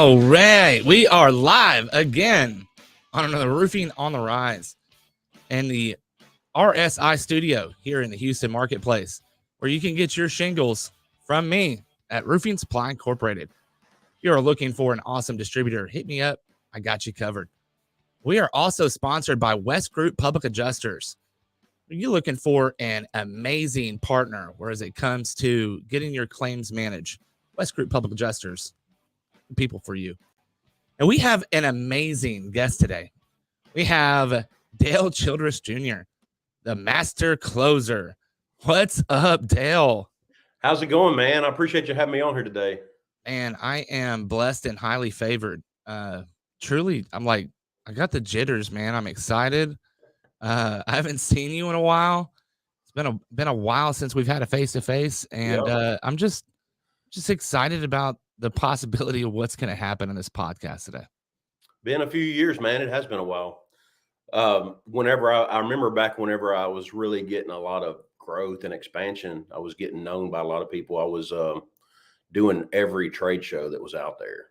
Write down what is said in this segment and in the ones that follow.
All right, we are live again on another Roofing on the Rise in the RSI studio here in the Houston marketplace, where you can get your shingles from me at Roofing Supply Incorporated. If you are looking for an awesome distributor, hit me up. I got you covered. We are also sponsored by West Group Public Adjusters. Are you looking for an amazing partner, whereas it comes to getting your claims managed? West Group Public Adjusters, people for you. And we have an amazing guest today. We have Dale Childress Jr., the master closer. What's up, Dale? How's it going, man? I appreciate you having me on here today. Man, I am blessed and highly favored. Truly, I got the jitters, man. I'm excited. I haven't seen you in a while. It's been a while since we've had a face-to-face, and I'm just excited about the possibility of what's going to happen in this podcast today. Been a few years, man. It has been a while. Whenever I remember back whenever I was really getting a lot of growth and expansion, I was getting known by a lot of people. I was doing every trade show that was out there.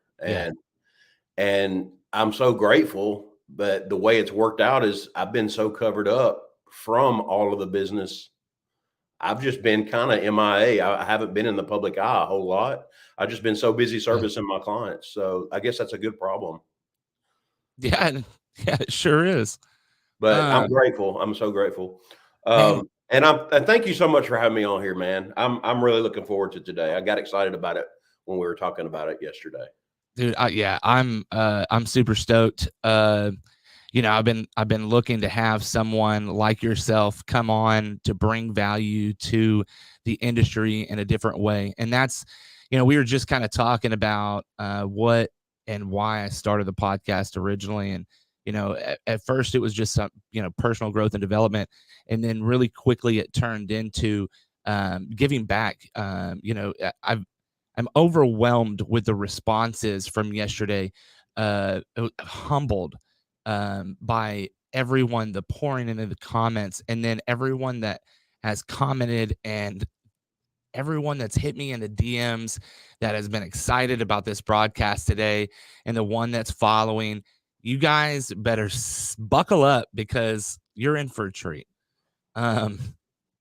And I'm so grateful, but the way it's worked out is I've been so covered up from all of the business. I've just been kind of MIA. I haven't been in the public eye a whole lot. I've just been so busy servicing my clients. So I guess that's a good problem. Yeah, it sure is. But I'm grateful. I'm so grateful. And thank you so much for having me on here, man. I'm really looking forward to today. I got excited about it when we were talking about it yesterday. Dude, I'm super stoked. I've been looking to have someone like yourself come on to bring value to the industry in a different way. And that's, we were just kind of talking about what and why I started the podcast originally. And, at first it was just some, personal growth and development. And then really quickly it turned into giving back. I'm overwhelmed with the responses from yesterday, humbled by everyone, the pouring into the comments, and then everyone that has commented and everyone that's hit me in the DMs that has been excited about this broadcast today, and the one that's following. You guys better buckle up because you're in for a treat. All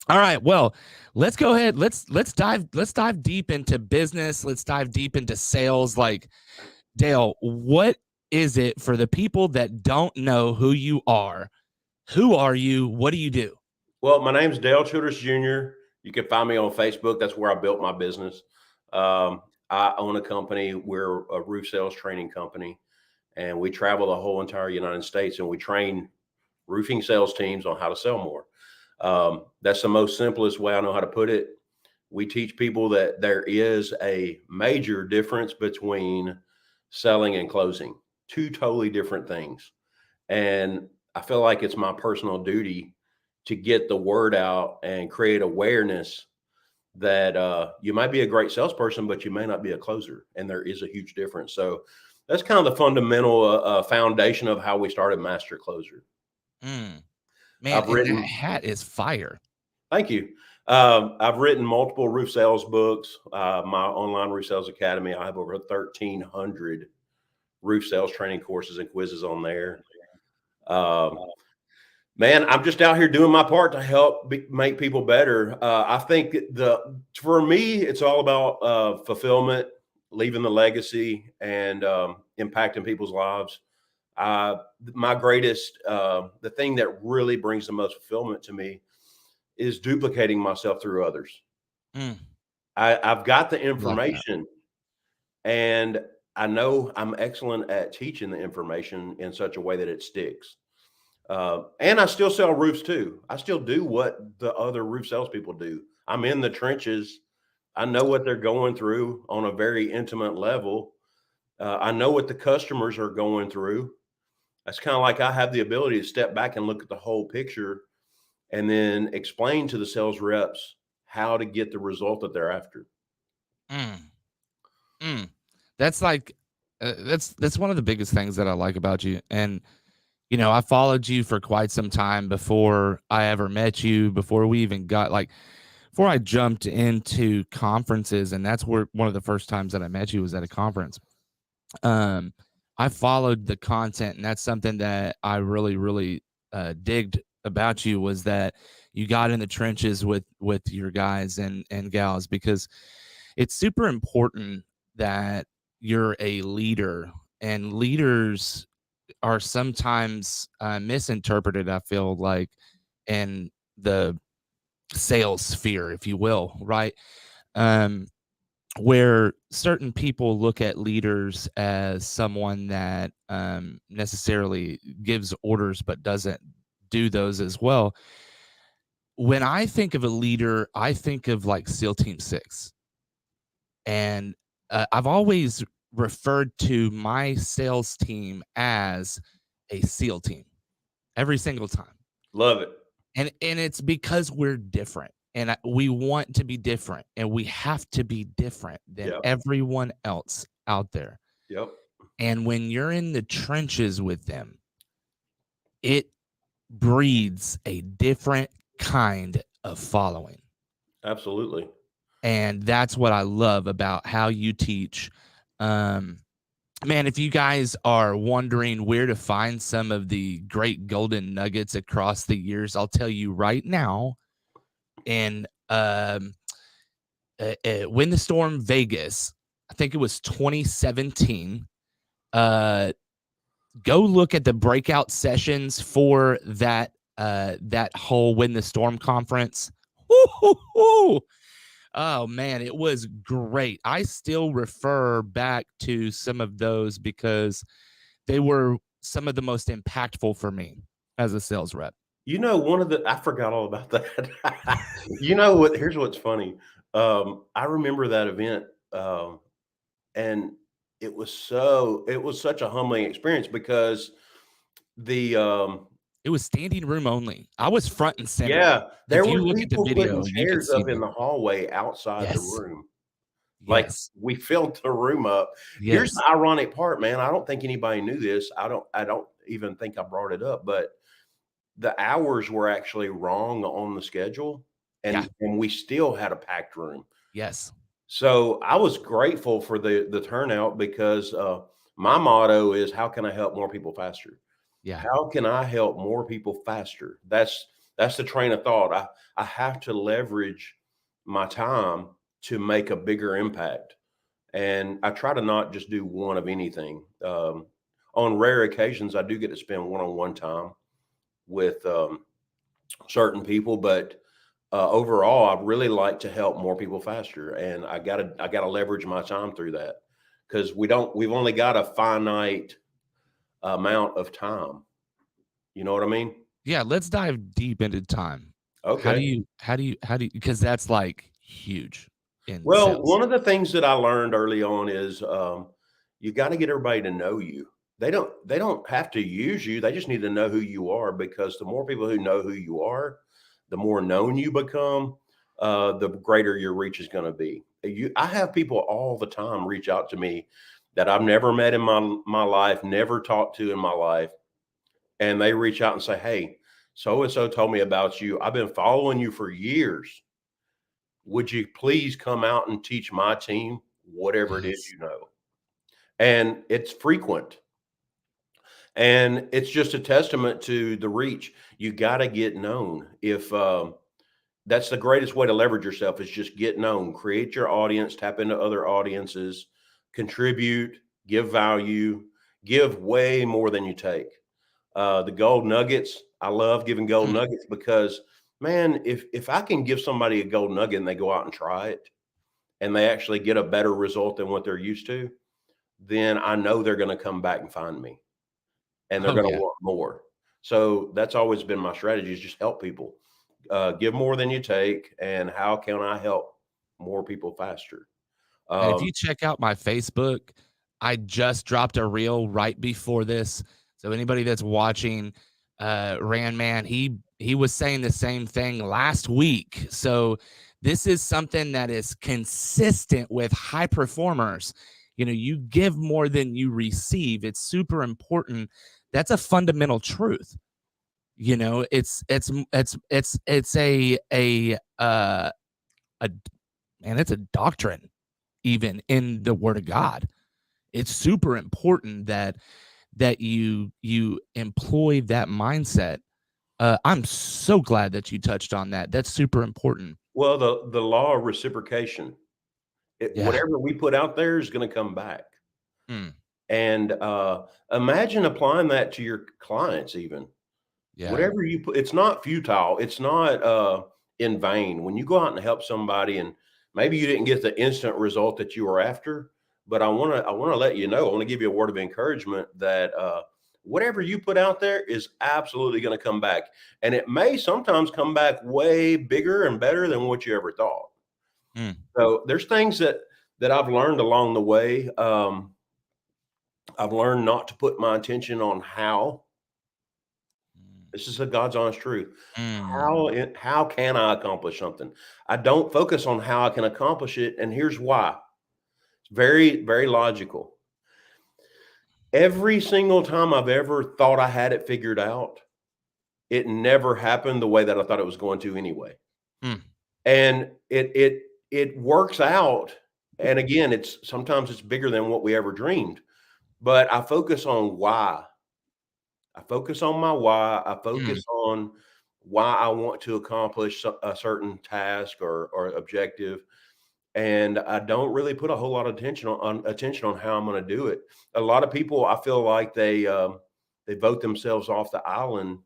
right, well, let's go ahead. Let's dive deep into business. Let's dive deep into sales. Like, Dale, what is it for the people that don't know who you are? Who are you? What do you do? Well, my name's Dale Childress Jr. You can find me on Facebook. That's where I built my business. I own a company. We're a roof sales training company, and we travel the whole entire United States, and we train roofing sales teams on how to sell more. That's the most simplest way I know how to put it. We teach people that there is a major difference between selling and closing, two totally different things. And I feel like it's my personal duty to get the word out and create awareness that you might be a great salesperson, but you may not be a closer. And there is a huge difference. So that's kind of the fundamental foundation of how we started Master Closer. Man, that hat is fire. Thank you. I've written multiple roof sales books. My online roof sales academy, I have over 1,300 roof sales training courses and quizzes on there. Man, I'm just out here doing my part to help make people better. I think for me, it's all about fulfillment, leaving the legacy, and impacting people's lives. My greatest, the thing that really brings the most fulfillment to me is duplicating myself through others. I've got the information, and I know I'm excellent at teaching the information in such a way that it sticks. And I still sell roofs too. I still do what the other roof salespeople do. I'm in the trenches. I know what they're going through on a very intimate level. I know what the customers are going through. That's kind of like I have the ability to step back and look at the whole picture and then explain to the sales reps how to get the result that they're after. That's like, that's one of the biggest things that I like about you. And, I followed you for quite some time before I ever met you, before we even before I jumped into conferences. And that's where one of the first times that I met you was at a conference. I followed the content, and that's something that I really, really digged about you, was that you got in the trenches with your guys and gals, because it's super important that you're a leader, and leaders are sometimes misinterpreted, I feel like, in the sales sphere, if you will, right? Um, where certain people look at leaders as someone that necessarily gives orders but doesn't do those as well. When I think of a leader, I think of like SEAL Team 6. And I've always referred to my sales team as a SEAL team every single time. Love it. And it's because we're different, and we want to be different, and we have to be different than Yep. everyone else out there. Yep. And when you're in the trenches with them, it breeds a different kind of following. Absolutely. And that's what I love about how you teach. Man, if you guys are wondering where to find some of the great golden nuggets across the years, I'll tell you right now. In Win the Storm Vegas, I think it was 2017. Go look at the breakout sessions for that whole Win the Storm conference. Woo-hoo-hoo. Oh man, it was great. I still refer back to some of those because they were some of the most impactful for me as a sales rep. You know, I forgot all about that. You know what? Here's what's funny. I remember that event, and it was such a humbling experience because the It was standing room only. I was front and center. yeah, there If you were look at the people putting video, you can chairs see up in me. the hallway outside the Yes. room. Like, Yes. we filled the room up. Here's Yes. the ironic part, man. I don't think anybody knew this. I don't even think I brought it up, but the hours were actually wrong on the schedule, Yeah. and we still had a packed room. Yes. So I was grateful for the turnout because my motto is, how can I help more people faster? Yeah. How can I help more people faster? That's the train of thought. I have to leverage my time to make a bigger impact, and I try to not just do one of anything. On rare occasions, I do get to spend one-on-one time with certain people, but overall, I really like to help more people faster, and I gotta leverage my time through that because we've only got a finite amount of time. You know what I mean? Yeah. Let's dive deep into time. Okay. Because that's like huge in Well, sales. one of the things that I learned early on is you got to get everybody to know you. They don't have to use you. They just need to know who you are because the more people who know who you are, the more known you become, the greater your reach is going to be. I have people all the time reach out to me that I've never met in my life, never talked to in my life, and they reach out and say, "Hey, so and so told me about you. I've been following you for years. Would you please come out and teach my team whatever it is Yes. you know?" And it's frequent. And it's just a testament to the reach. You got to get known. If That's the greatest way to leverage yourself is just get known, create your audience, tap into other audiences, contribute, give value, give way more than you take. The gold nuggets, I love giving gold Mm. nuggets because, man, if I can give somebody a gold nugget and they go out and try it and they actually get a better result than what they're used to, then I know they're going to come back and find me and they're Oh going to yeah. want more. So that's always been my strategy is just help people, give more than you take. And how can I help more people faster? And if Um, you check out my Facebook, I just dropped a reel right before this. So anybody that's watching, Ran Man, he was saying the same thing last week. So this is something that is consistent with high performers. You know, you give more than you receive. It's super important. That's a fundamental truth. You know, it's a man, it's a doctrine even in the word of God. it's super important that you employ that mindset. I'm so glad that you touched on that. That's super important. Well, the law of reciprocation, Yeah. whatever we put out there is going to come back. Mm, And imagine applying that to your clients, even yeah. whatever you put, it's not futile. It's not in vain. When you go out and help somebody, and maybe you didn't get the instant result that you were after, but I want to let you know, I want to give you a word of encouragement that whatever you put out there is absolutely going to come back, and it may sometimes come back way bigger and better than what you ever thought. Mm, So there's things that I've learned along the way. I've learned not to put my attention on how. This is a God's honest truth. mm, How can I accomplish something? I don't focus on how I can accomplish it, and here's why. It's very, very logical. Every single time I've ever thought I had it figured out, it never happened the way that I thought it was going to anyway. mm, And it works out. And again, it's sometimes it's bigger than what we ever dreamed. But I focus on why. I focus on my why. I mm, focus on why I want to accomplish a certain task or objective, and I don't really put a whole lot of attention on how I'm going to do it. A lot of people, I feel like they vote themselves off the island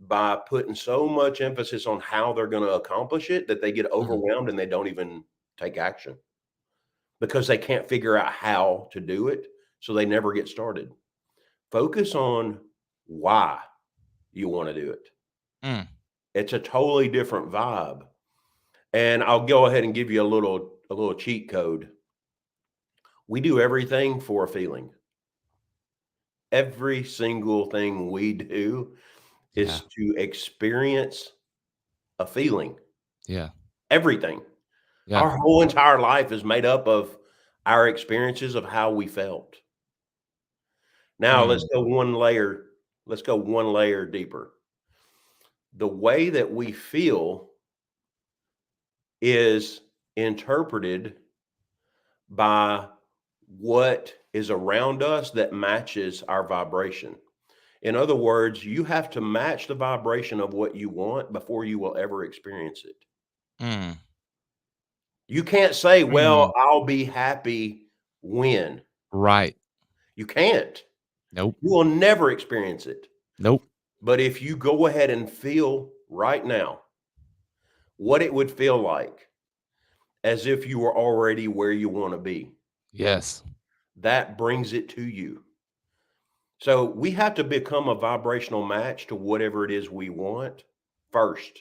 by putting so much emphasis on how they're going to accomplish it that they get mm, overwhelmed and they don't even take action because they can't figure out how to do it, so they never get started. Focus on why you want to do it. mm. It's a totally different vibe. And I'll go ahead and give you a little cheat code. We do everything for a feeling. Every single thing we do Yeah. is to experience a feeling. Yeah. Everything. Yeah. Our whole entire life is made up of our experiences of how we felt. Now let's Mm, go one layer. Let's go one layer deeper. The way that we feel is interpreted by what is around us that matches our vibration. In other words, you have to match the vibration of what you want before you will ever experience it. mm, You can't say, mm. well, I'll be happy when. Right. You can't. Nope. You will never experience it. Nope. But if you go ahead and feel right now what it would feel like as if you were already where you want to be, Yes. that brings it to you. So we have to become a vibrational match to whatever it is we want first.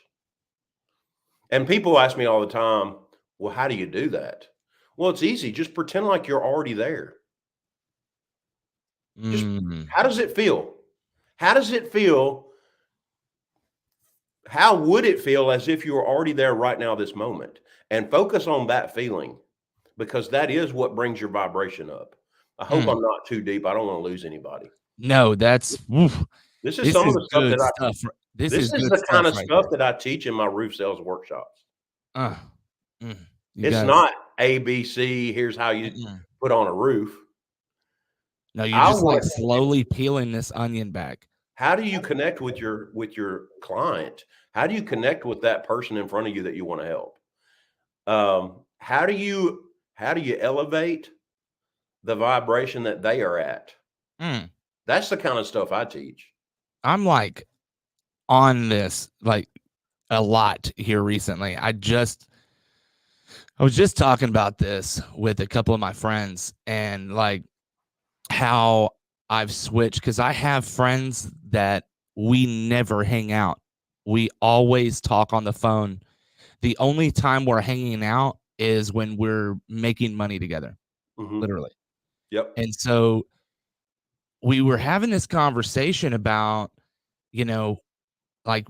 And people ask me all the time, well, how do you do that? Well, it's easy. Just pretend like you're already there. Just Mm, how does it feel? How does it feel? How would it feel as if you were already there right now, this moment? And focus on that feeling because that is what brings your vibration up. I hope mm. I'm not too deep. I don't want to lose anybody. No, that's oof, This is this some of is the stuff good that I stuff. This this is is good the kind stuff of right stuff there. that I teach in my roof sales workshops. Uh, mm. You It's guys. not ABC, here's how you Mm-mm. put on a roof. No, you're I just wanna like slowly peeling this onion back. How do you connect with your client? How do you connect with that person in front of you that you wanna help? How do you elevate the vibration that they are at? Mm. That's the kind of stuff I teach. I'm like on this like a lot here recently. I was just talking about this with a couple of my friends and like how I've switched because I have friends that we never hang out. We always talk on the phone. The only time we're hanging out is when we're making money together, Mhm. literally. Yep. And so we were having this conversation about, you know, like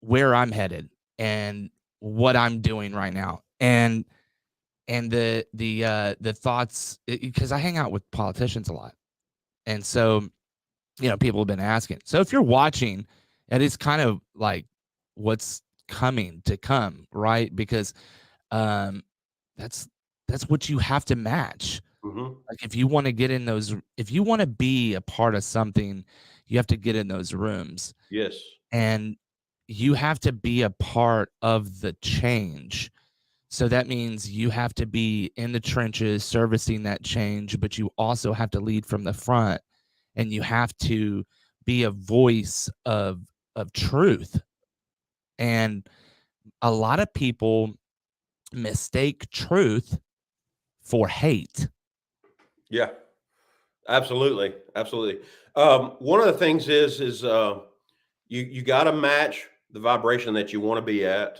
where I'm headed and what I'm doing right now. And the thoughts because I hang out with politicians a lot. And so, people have been asking. So if you're watching, and it's kind of like what's coming to come, right? Because um that's that's what you have to match. Hmm. Like if you want to get in those, if you want to be a part of something, you have to get in those rooms, Yes. and you have to be a part of the change. So that means you have to be in the trenches servicing that change, but you also have to lead from the front, and you have to be a voice of truth. And a lot of people mistake truth for hate. Yeah. Absolutely. Absolutely. One of the things is you got to match the vibration that you want to be at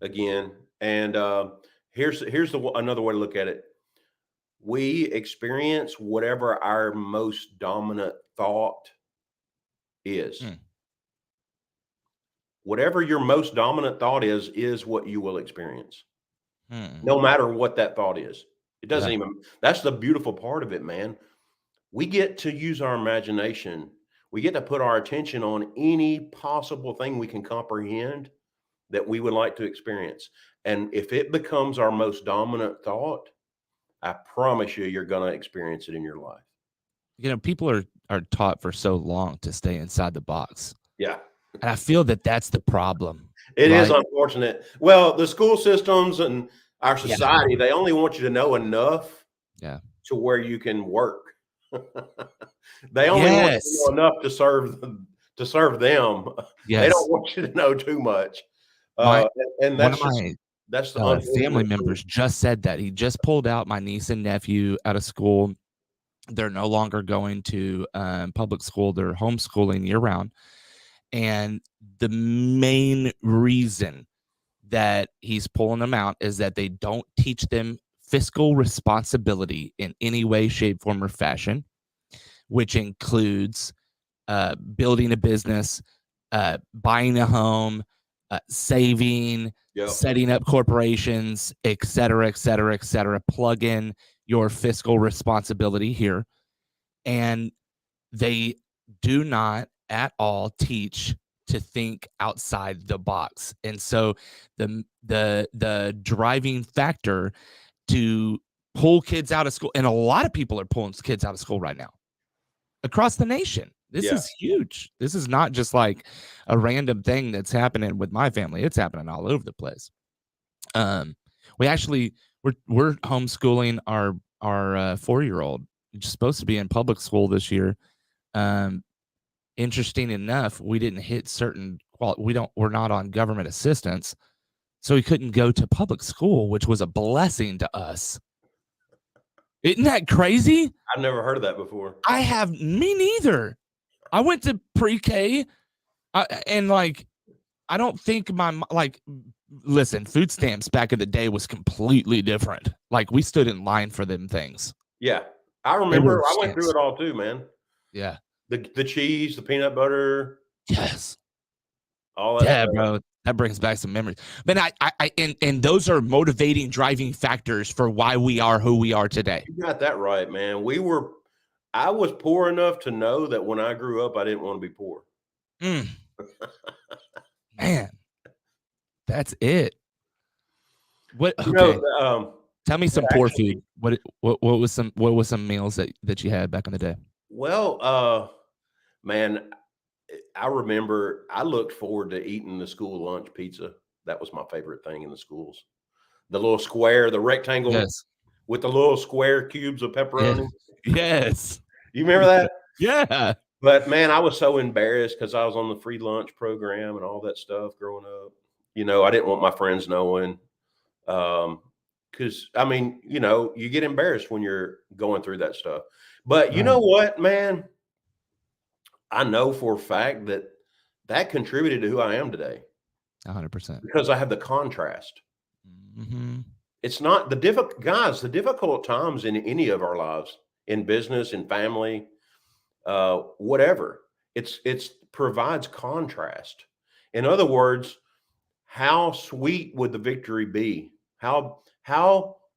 again. And here's another way to look at it. We experience whatever our most dominant thought is. Mm, Whatever your most dominant thought is what you will experience, mm, no matter what that thought is. It doesn't yeah. even, that's the beautiful part of it, man. We get to use our imagination. We get to put our attention on any possible thing we can comprehend that we would like to experience. And if it becomes our most dominant thought, I promise you, you're going to experience it in your life. People are taught for so long to stay inside the box. Yeah. And I feel that that's the problem, It is right? unfortunate. Well, the school systems and our Yeah. society, they only want you to know enough Yeah. to where you can work. They only want you to Yes. know enough to serve them. They Yes. don't want you to know too much. My And one of that's the my family unfortunate truth. members just said that. He just pulled out my niece and nephew out of school. They're no longer going to public school. They're homeschooling year round. And the main reason that he's pulling them out is that they don't teach them fiscal responsibility in any way, shape, form, or fashion, which includes building a business, buying a home, saving, Yep. setting up corporations, et cetera, et cetera, et cetera. Plug in your fiscal responsibility here. And they do not at all teach to think outside the box. And so the driving factor to pull kids out of school, and a lot of people are pulling kids out of school right now across the nation. This Yeah. is huge. This is not just like a random thing that's happening with my family. It's happening all over the place. Um, we actually we're homeschooling our 4-year-old. He's supposed to be in public school this year. Um, Interesting enough, we didn't hit certain we're not on government assistance, so he couldn't go to public school, which was a blessing to us. Isn't that crazy? I've never heard of that before. Me neither. I went to pre-K, and like I don't think listen, food stamps back in the day was completely different. Like we stood in line for them things. Yeah. I They were remember I went through stamps. it all too, man. Yeah. The cheese, the peanut butter, Yes. all that Yeah, stuff. bro. That brings back some memories. But and those are motivating driving factors for why we are who we are today. You got that right, man. I was poor enough to know that when I grew up, I didn't want to be poor. Mm, man, that's it. What? You Okay, know, tell me some poor actually, food. What was some meals that you had back in the day? well, man, I remember I looked forward to eating the school lunch pizza. That was my favorite thing in the schools. The little square, the rectangle Yes. with the little square cubes of Yeah. pepperoni. Yes. You remember that? Yeah. But man, I was so embarrassed because I was on the free lunch program and all that stuff growing up. I didn't want my friends knowing. Because I mean, you get embarrassed when you're going through that stuff. But you Right. know what, man? I know for a fact that that contributed to who I am today 100%. because I have the contrast. Hmm. It's not the difficult guys, the difficult times in any of our lives, in business, in family, whatever. It's provides contrast. In other words, how sweet would the victory be? How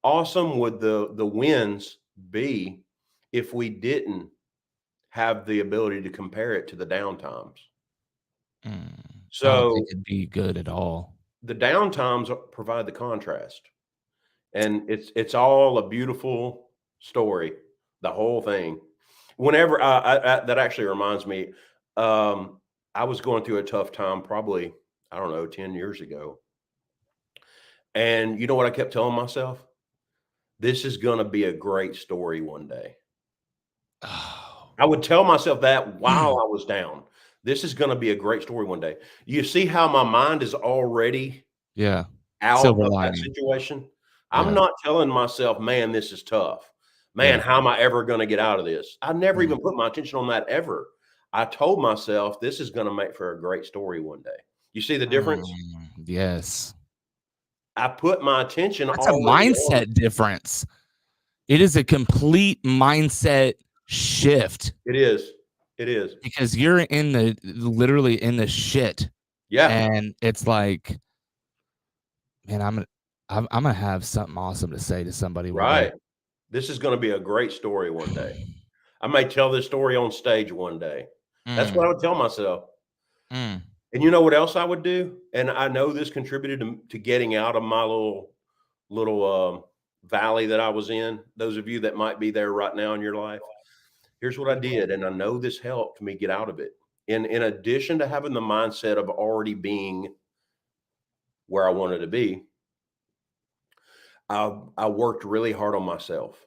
awesome would the wins be if we didn't have the ability to compare it to the down times? I don't think So it'd be good at all. the down times provide the contrast, and it's all a beautiful. story, the whole thing. Whenever that actually reminds me, I was going through a tough time, probably, I don't know, 10 years ago. And you know what I kept telling myself? This is going to be a great story one day. Oh. I would tell myself that while I was down. This is going to be a great story one day. You see how my mind is already Yeah. out Silver of that lining. situation? I'm Yeah. not telling myself, man, this is tough. Man, Yeah. how am I ever going to get out of this? I never Mm. even put my attention on that ever. I told myself this is going to make for a great story one day. You see the difference? Yes. I put my attention That's a already on it. mindset difference. It is a complete mindset shift It is. It is. because you're literally in the shit. Yeah. And it's like, man, I'm gonna have something awesome to say to somebody one day. Right. This is going to be a great story one day. I may tell this story on stage one day. That's what I Mm, would tell myself. mm, And you know what else I would do? And I know this contributed to getting out of my little valley that I was in. Those of you that might be there right now in your life, here's what I did, and I know this helped me get out of it. In addition to having the mindset of already being where I wanted to be, I worked really hard on myself.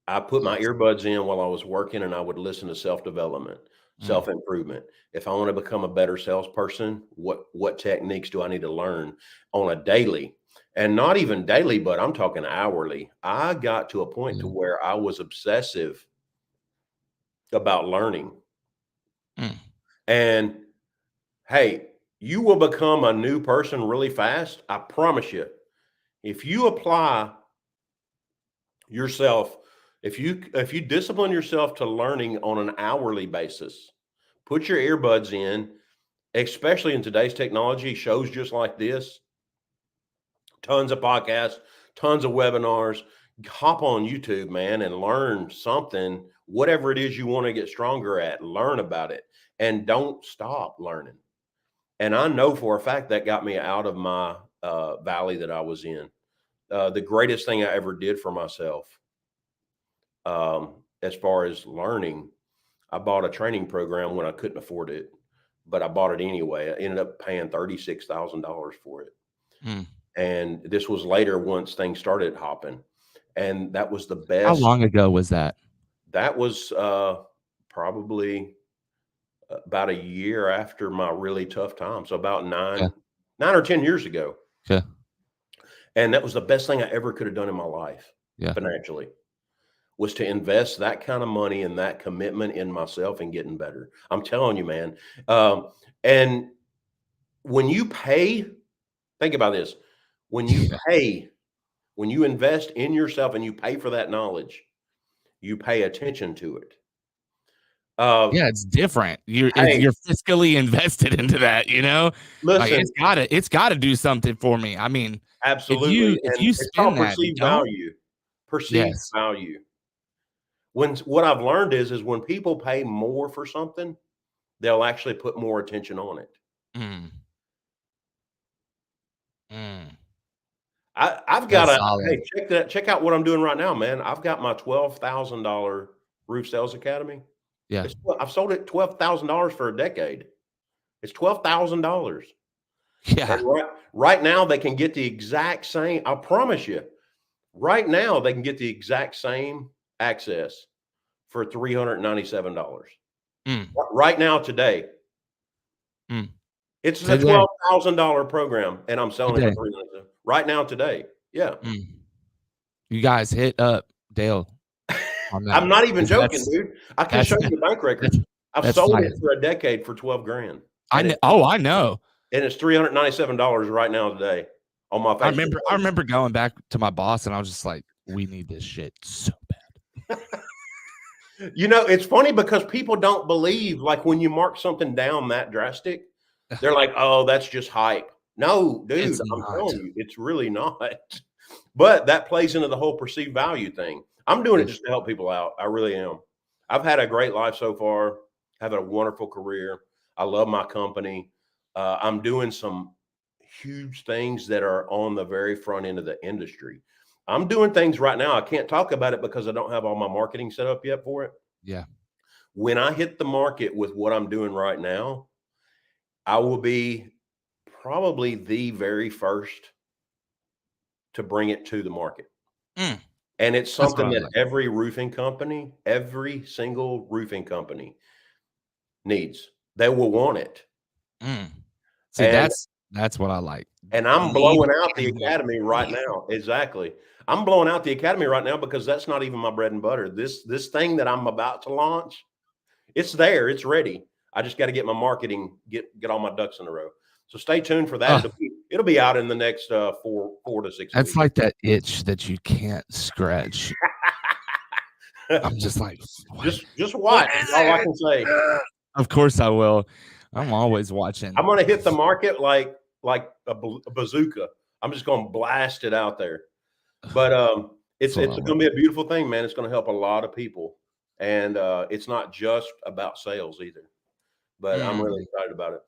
I put my yes. earbuds in while I was working and I would listen to self-development, Mm, self-improvement. If I want to become a better salesperson, what techniques do I need to learn on a daily? And not even daily, but I'm talking hourly. I got to a point to mm, where I was obsessive about learning. mm. And hey, you will become a new person really fast. I promise you. If you apply yourself, if you discipline yourself to learning on an hourly basis, put your earbuds in, especially in today's technology, shows just like this, tons of podcasts, tons of webinars. Hop on YouTube, man, and learn something, whatever it is you want to get stronger at, learn about it and don't stop learning. And I know for a fact that got me out of my valley that I was in. The greatest thing I ever did for myself, as far as learning, I bought a training program when I couldn't afford it, but I bought it anyway. I ended up paying $36,000 for it. Mm. And this was later once things started hopping. And that was the How best. long ago was that? That was probably about a year after my really tough time. So about Okay. 9 or 10 years ago. Okay. And that was the best thing I ever could have done in my life Yeah. financially, was to invest that kind of money and that commitment in myself and getting better. I'm telling you, man. And when you pay, think about this. When you Yeah. pay, when you invest in yourself and you pay for that knowledge, you pay attention to it. Yeah, it's different. Hey, You're fiscally invested into that, you know? Like listen, it's gotta do something for me. I mean, absolutely. if And you it's spend called that and perceived don't, value. Perceived yes. value. When what I've learned is when people pay more for something, they'll actually put more attention on it. Mm, mm. I've got That's a solid. hey, check out what I'm doing right now, man. I've got my $12,000 roof sales academy. Yeah. I've sold it $12,000 for a decade. It's $12,000. And Yeah. right now they can get the exact same, I promise you. Right now they can get the exact same access for $397. Mm, Right now today. mm. It's a Today. $12,000 program and I'm selling it for Today. 300 right now today. Yeah. Mm. You guys hit up Dale on that I'm not even 'cause joking, dude. I can that's show you the bank that's records. I've that's sold fire. it for a decade for 12 grand, I and know. Oh, I know. it's $397 right now today on my Facebook I page. remember going back to my boss and I was just like, "We need this shit so You know, it's funny because people don't believe, like, when you mark something down that drastic, bad." they're like, "Oh, that's just hype." No, It's dude, I'm not. telling you, it's really not. But that plays into the whole perceived value thing. I'm doing it Yeah. just to help people out. I really am. I've had a great life so far, have a wonderful career. I love my company. I'm doing some huge things that are on the very front end of the industry. I'm doing things right now. I can't talk about it because I don't have all my marketing set up yet for it. Yeah. When I hit the market with what I'm doing right now, I will be probably the very first to bring it to the market. Mm, And it's that's what something I that like. every single roofing company needs. They will want it. Mm. See, And that's what I like. I'm Need blowing out the and want. academy right now. Exactly. I'm blowing out the academy right now because that's not even my bread and butter. This thing that I'm about to launch, it's there, it's ready. I just got to get my marketing, get all my ducks in a row. So stay tuned for that. Oh, It'll be out in the next 4 to 6 that's weeks. like that itch that you can't scratch. I'm just like, what? Just What watch. is Is all I it? can say. Of course I will. I'm always watching. I'm going to hit the market like a bazooka. I'm just going to blast it out there. But That's what I it's like. going to be a beautiful thing, man. It's going to help a lot of people, and it's not just about sales either. But I'm really Mm. excited about it.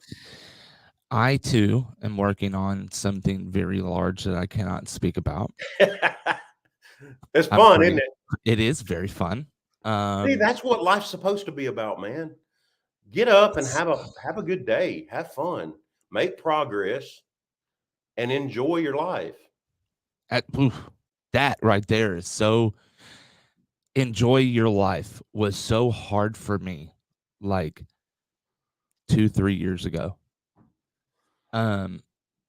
I too am working on something very large that I cannot speak about. It's I'm fun, isn't pretty. it? It is very fun. See, Um, that's what life's supposed to be about, man. Get up and it's have a good day, have fun, make progress, and enjoy your life. oof, that right there is so. Enjoy your life was so hard for me, like 2 3 years ago. Um,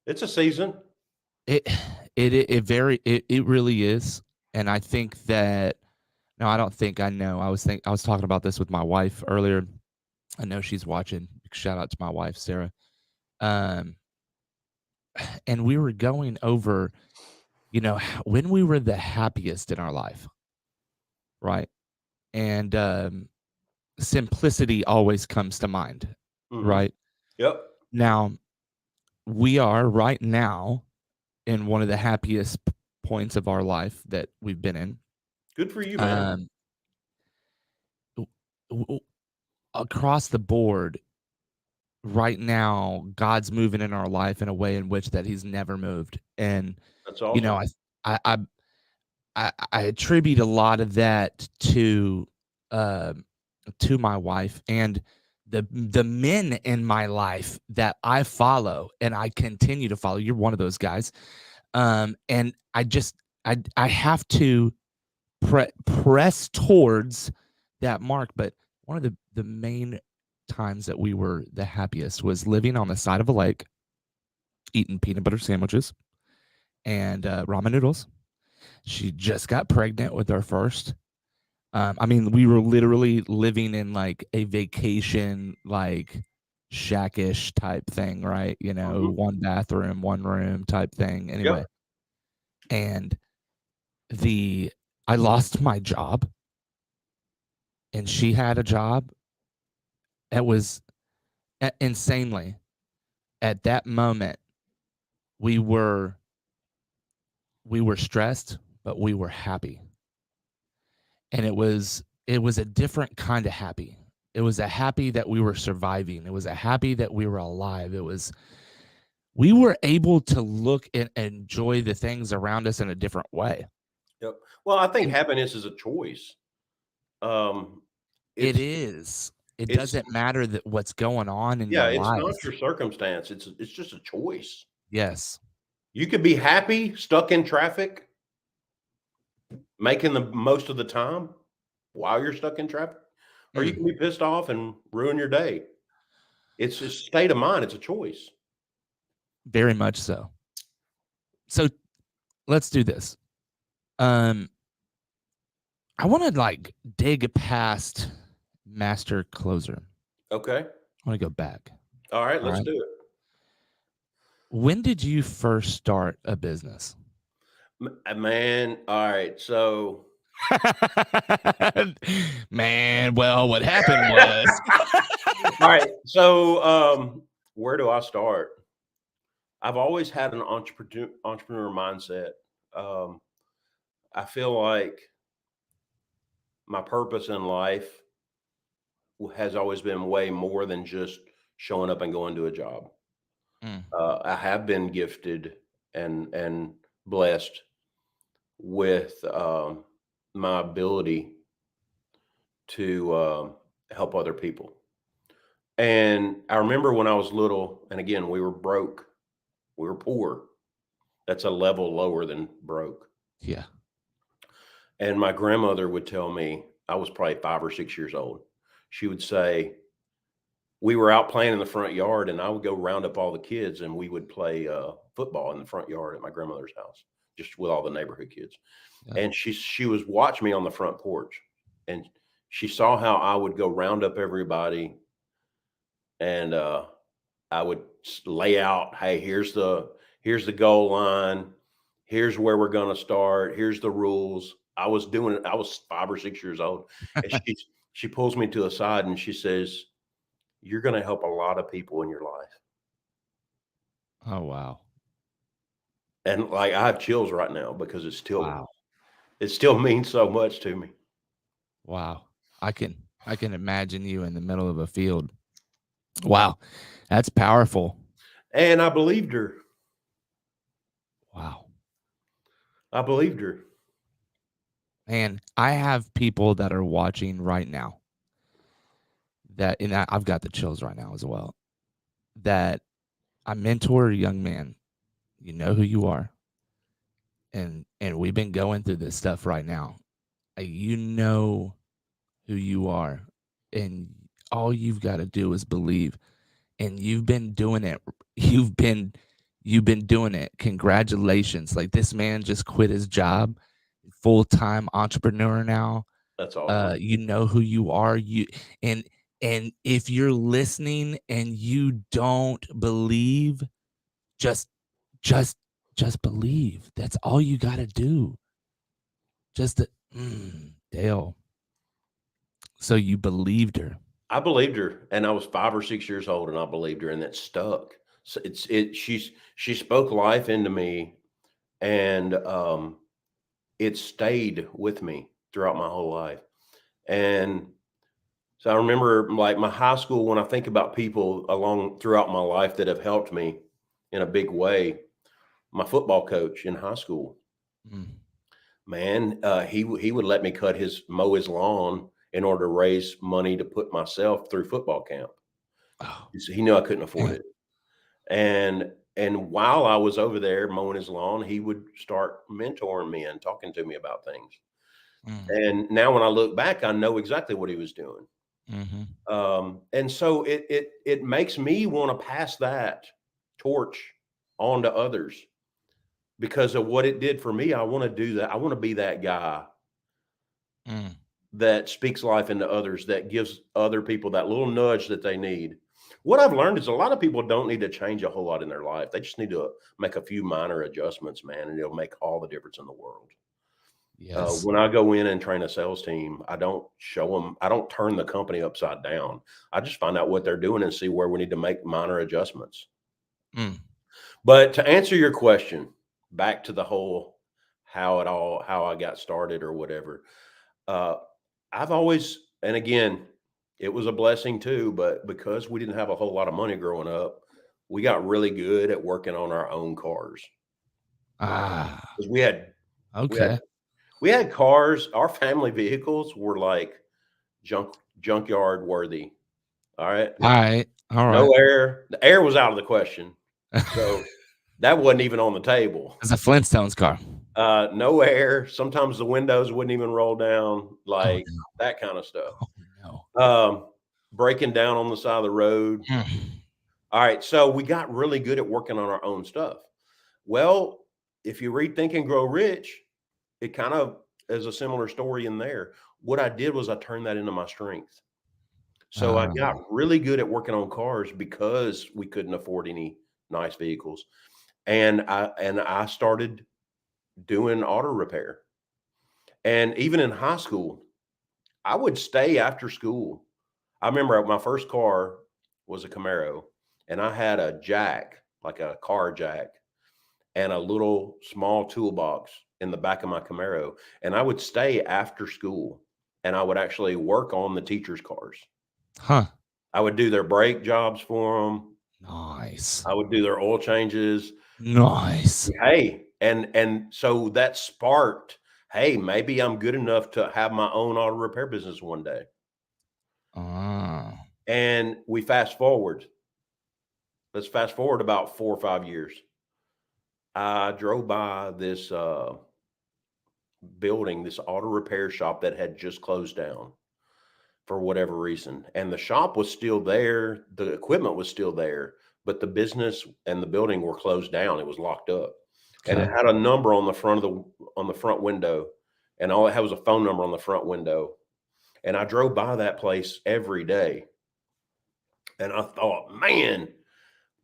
It's a season. it it really is, and I think that no, I don't think I know. I was talking about this with my wife earlier. I know she's watching. Shout out to my wife, Sarah. Um, and we were going over, when we were the happiest in our life, right? And simplicity always comes to mind, Mhm. right? Yep. Now, we are right now in one of the happiest points of our life that we've been in. Good for you, man. Um, w- w- across the board, right now, God's moving in our life in a way in which that He's never moved, and That's you know, awesome. I I I attribute a lot of that um to my wife and the men in my life that I follow and I continue to follow. You're one of those guys. And I have to press towards that mark. But one of the main times that we were the happiest was living on the side of a lake, eating peanut butter sandwiches and ramen noodles. She just got pregnant with our first. I mean, we were literally living in like a vacation, like shackish type thing, right? Mhm. One bathroom, one room type thing. Yep. Anyway, and the I lost my job and she had a job. It was insanely at that moment we were we were stressed, but we were happy. And it was a different kind of happy. It was a happy that we were surviving. It was a happy that we were alive. It was we were able to look and enjoy the things around us in a different way. Yep. Well, I think And happiness is a choice. Um, it it's is. It it's doesn't matter that what's going on in your yeah, it's not life. your circumstance. It's just a choice. Yes. You could be happy, stuck in traffic, making the most of the time while you're stuck in traffic, or you can Mm, be pissed off and ruin your day. It's a state of mind. It's a choice. very much so. So let's do this. Um, I want to like dig past master closer. Okay. I want to go back. All right. All Let's right. do it. When did you first start a business? Man. All right. So, Man, well, what happened was all right. So, where do I start? I've always had an entrepreneur mindset. Um, I feel like my purpose in life has always been way more than just showing up and going to a job. Mm, I have been gifted and blessed with my ability to help other people. And I remember when I was little, and again, we were broke, we were poor. That's a level lower than broke. Yeah. And my grandmother would tell me, I was probably 5 or 6 years old. She would say, we were out playing in the front yard, and I would go round up all the kids, and we would play football in the front yard at my grandmother's house, just with all the neighborhood kids. Yeah. And she was watching me on the front porch, and she saw how I would go round up everybody, and I would lay out, hey, here's the goal line, here's where we're going to start, here's the rules. I was doing it. I was 5 or 6 years old, and she pulls me to the side and she says, you're going to help a lot of people in your life. Oh, wow. And like, I have chills right now because it Wow. still means so much to me. Wow. I can imagine you in the middle of a field. Wow. That's powerful. And I believed her. Wow. I believed her. And I have people that are watching right now that, and I've got the chills right now as well, that I mentor a young man. You know who you are. And we've been going through this stuff right now. You know who you are. And all you've got to do is believe. And you've been doing it. You've been doing it. Congratulations. Like, this man just quit his job, full-time entrepreneur now. That's awesome. You know who you are. And if you're listening and you don't believe, just believe. That's all you got to do. Dale. So you believed her. I believed her, and I was 5 or 6 years old, and I believed her, and that stuck. So she spoke life into me, and it stayed with me throughout my whole life. And so I remember, like, my high school, when I think about people along throughout my life that have helped me in a big way, my football coach in high school, man, he would let me mow his lawn in order to raise money to put myself through football camp. Oh, He knew I couldn't afford it. And while I was over there mowing his lawn, he would start mentoring me and talking to me about things. And now when I look back, I know exactly what he was doing. And so it makes me want to pass that torch on to others because of what it did for me. I want to do that. I want to be that guy that speaks life into others, that gives other people that little nudge that they need. What I've learned is a lot of people don't need to change a whole lot in their life. They just need to make a few minor adjustments, man, and it'll make all the difference in the world. yes. When I go in and train a sales team, I don't turn the company upside down. I just find out what they're doing and see where we need to make minor adjustments. But to answer your question, back to the whole how I got started or whatever, I've always, and again, it was a blessing too, but because we didn't have a whole lot of money growing up, we got really good at working on our own cars. Because we had cars. Our family vehicles were like junkyard worthy. All right. No air. The air was out of the question. So that wasn't even on the table. It's a Flintstones car. No air. Sometimes the windows wouldn't even roll down, like that kind of stuff. Breaking down on the side of the road. All right. So we got really good at working on our own stuff. Well, if you read Think and Grow Rich, it kind of is a similar story in there. What I did was I turned that into my strength. So I got really good at working on cars because we couldn't afford any nice vehicles. And I started doing auto repair. And even in high school, I would stay after school. I remember my first car was a Camaro, and I had a jack, like a car jack, and a little small toolbox in the back of my Camaro. And I would stay after school, and I would actually work on the teachers' cars. I would do their brake jobs for them. Nice. I would do their oil changes. Nice. Hey, And so that sparked, hey, maybe I'm good enough to have my own auto repair business one day. And we fast forward. Let's fast forward about 4 or 5 years. I drove by this building, this auto repair shop that had just closed down for whatever reason. And the shop was still there. The equipment was still there, but the business and the building were closed down. It was locked up. And it had a number on the front window, and all it had was a phone number on the front window. And I drove by that place every day. And I thought, man,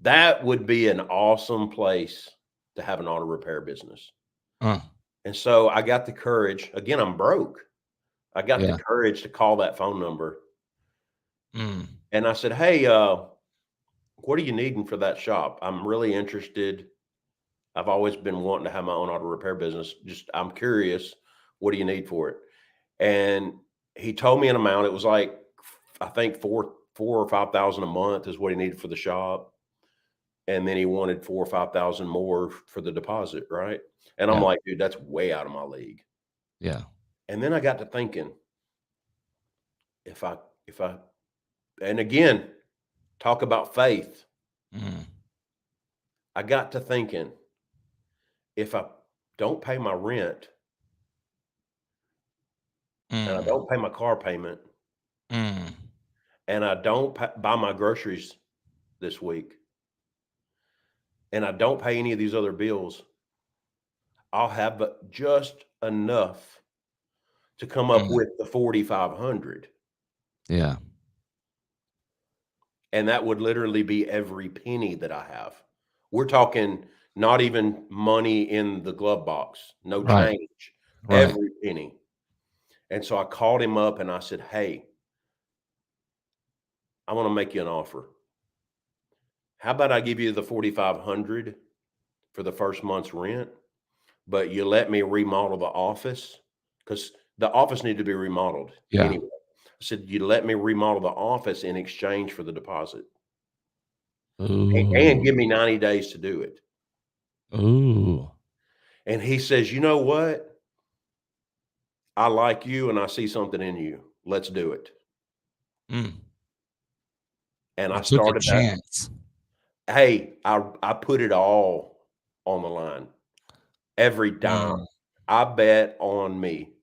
that would be an awesome place to have an auto repair business. And so I got the courage. Again, I'm broke. I got the courage to call that phone number. And I said, hey, what are you needing for that shop? I'm really interested. I've always been wanting to have my own auto repair business. I'm curious. What do you need for it? And he told me an amount. It was like, I think $4,000 or $5,000 a month is what he needed for the shop. And then he wanted $4,000 or $5,000 more for the deposit, right? And I'm like, dude, that's way out of my league. Yeah. And then I got to thinking, and again, talk about faith. I got to thinking, if I don't pay my rent and I don't pay my car payment and I don't buy my groceries this week and I don't pay any of these other bills, I'll have just enough to come up with the $4,500. Yeah. And that would literally be every penny that I have. We're talking not even money in the glove box, no change, every penny. And so I called him up and I said, hey, I want to make you an offer. How about I give you the $4,500 for the first month's rent, but you let me remodel the office? Because the office needed to be remodeled anyway. I said, you let me remodel the office in exchange for the deposit. And give me 90 days to do it. And he says, you know what? I like you and I see something in you. Let's do it. And I started that. Chance. Hey, I put it all on the line. Every dime. I bet on me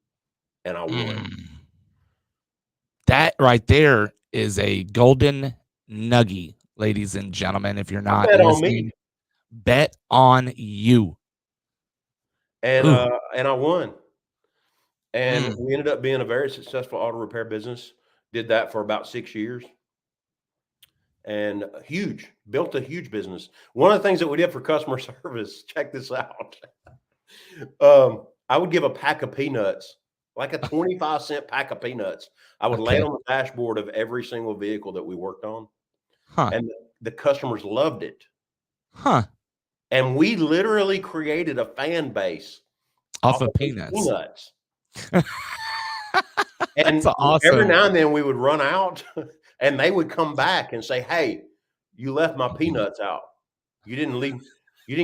and I won. That right there is a golden nugget, ladies and gentlemen. If you're not listening, bet on you. And I won. And we ended up being a very successful auto repair business. Did that for about 6 years. And built a huge business. One of the things that we did for customer service, check this out. I would give a pack of peanuts, like a 25-cent pack of peanuts. I would lay it on the dashboard of every single vehicle that we worked on. And the customers loved it. And we literally created a fan base off of peanuts. And awesome. Every now and then we would run out and they would come back and say, hey, you left my peanuts out. You didn't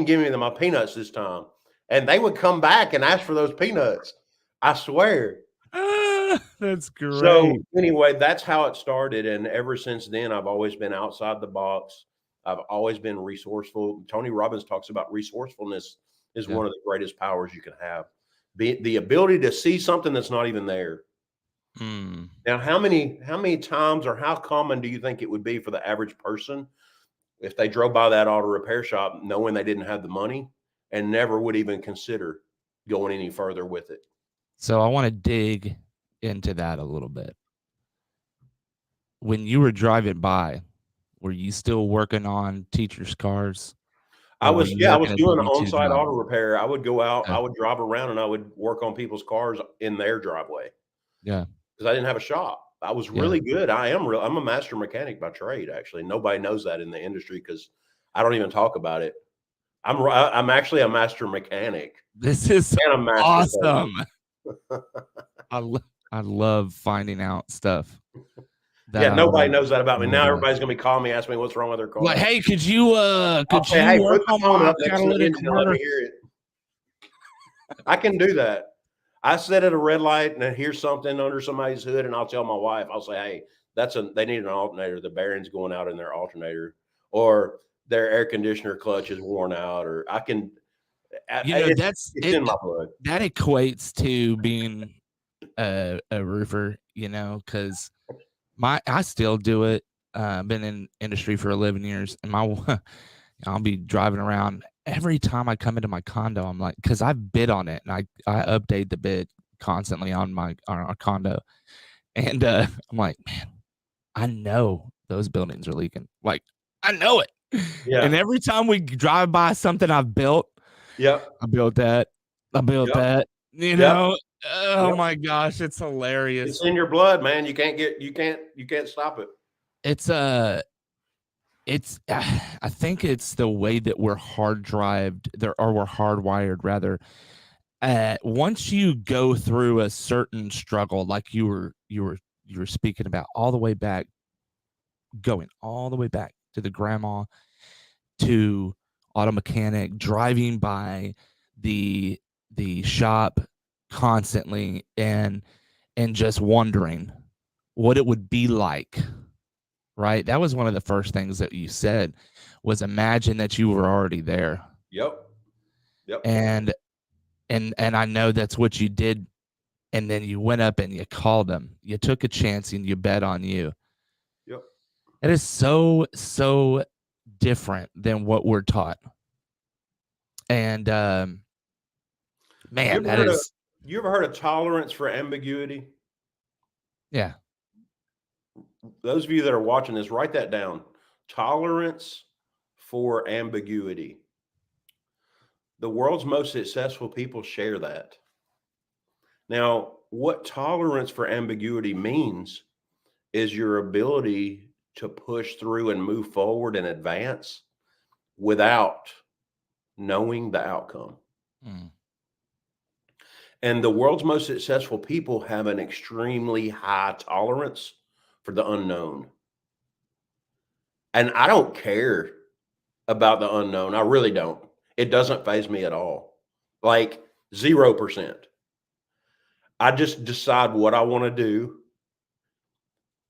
give me my peanuts this time. And they would come back and ask for those peanuts. I swear. That's great. So anyway, that's how it started. And ever since then, I've always been outside the box. I've always been resourceful. Tony Robbins talks about resourcefulness is one of the greatest powers you can have. The ability to see something that's not even there. Now, how many times or how common do you think it would be for the average person if they drove by that auto repair shop knowing they didn't have the money and never would even consider going any further with it? So I want to dig into that a little bit. When you were driving by, were you still working on teachers' cars? I was doing an on-site auto repair. I would go out, I would drive around and I would work on people's cars in their driveway. Yeah. Because I didn't have a shop. I was really good. I'm a master mechanic by trade, actually. Nobody knows that in the industry because I don't even talk about it. I'm actually a master mechanic. This is awesome. I love finding out stuff. Nobody knows that about me. Now everybody's gonna be calling me, asking me what's wrong with their car. Like, hey, could you work on my catalytic converter? Let me hear it. I can do that. I sit at a red light and I hear something under somebody's hood, and I'll tell my wife, I'll say, "Hey, they need an alternator. The bearing's going out in their alternator, or their air conditioner clutch is worn out." Or I can, You know, it's in my blood. that equates to being a roofer, you know, because I still do it. Been in industry for 11 years, and I'll be driving around every time I come into my condo. I'm like, because I've bid on it, and I update the bid constantly on our condo, and I'm like, man, I know those buildings are leaking. Like, I know it. And Yeah. every time we drive by something I've built, Yep. I built that. I built Yep. that. You Yep. know, oh Yep. my gosh, it's hilarious. It's in your blood, man. You can't stop it. It's I think it's the way that we're hard drived there, or we're hardwired rather. Once you go through a certain struggle, like you were speaking about, all the way back, going all the way back to the grandma, to auto mechanic, driving by the shop constantly, and just wondering what it would be like, right? That was one of the first things that you said, was imagine that you were already there. Yep. Yep. And I know that's what you did. And then you went up and you called them. You took a chance and you bet on you. Yep. It is so different than what we're taught. And man, that is, You ever heard of tolerance for ambiguity? yeah. Those of you that are watching this, write that down. Tolerance for ambiguity. The world's most successful people share that. Now, what tolerance for ambiguity means is your ability to push through and move forward and advance without knowing the outcome. Mm. And the world's most successful people have an extremely high tolerance for the unknown. And I don't care about the unknown. I really don't. It doesn't faze me at all. Like 0%. I just decide what I want to do.